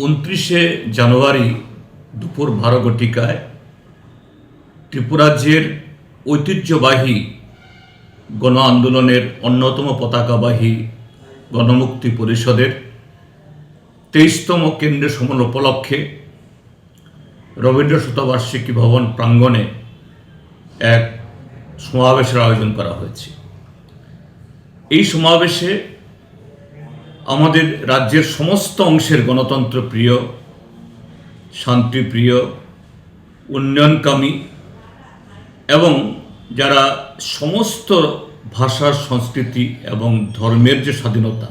29শে জানুয়ারি দুপুর 12 ঘটিকায় ত্রিপুরাজ্যের ঐতিহ্যবাহী গণ আন্দোলনের অন্যতম পতাকাবাহী গণমুক্তি পরিষদের 23তম কেন্দ্রীয় সম্মেলন উপলক্ষে রবীন্দ্র শতবার্ষিকী ভবন প্রাঙ্গণে এক সমাবেশের আয়োজন করা হয়েছে। এই সমাবেশে আমাদের রাজ্যের সমস্ত অংশের গণতন্ত্র প্রিয়, শান্তিপ্রিয়, উন্নয়নকামী এবং যারা সমস্ত ভাষার, সংস্কৃতি এবং ধর্মের যে স্বাধীনতা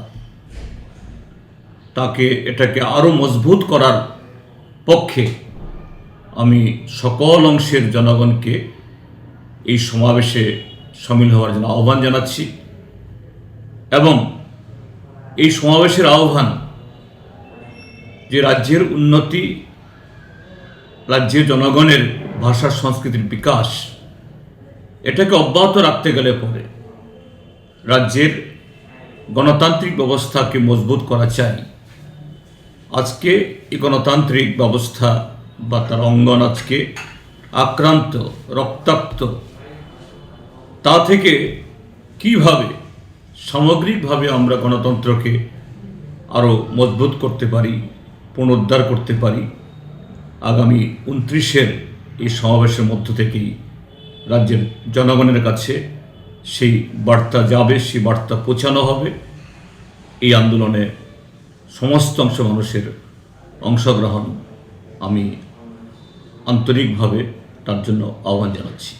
এটাকে আরও মজবুত করার পক্ষে আমি সকল অংশের জনগণকে এই সমাবেশে সামিল হওয়ার জন্য আহ্বান জানাচ্ছি এবং এই সমাবেশের আহ্বান যে রাজ্যের উন্নতি, রাজ্যের জনগণের ভাষা সংস্কৃতির বিকাশ এটাকে অব্যাহত রাখতে গেলে পরে রাজ্যের গণতান্ত্রিক ব্যবস্থাকে মজবুত করা চাই। আজকে এই গণতান্ত্রিক ব্যবস্থা বা তার অঙ্গন আজকে আক্রান্ত, রক্তাক্ত। তা থেকে কিভাবে সামগ্রিকভাবে আমরা গণতন্ত্রকে আরও মজবুত করতে পারি, পুনরুদ্ধার করতে পারি, আগামী 29-এর এই সমাবেশের মধ্য থেকেই রাজ্যের জনগণের কাছে সেই বার্তা যাবে, সেই বার্তা পৌঁছানো হবে। এই আন্দোলনে সমস্ত অংশ মানুষের অংশগ্রহণ আমি আন্তরিকভাবে তার জন্য আহ্বান জানাচ্ছি।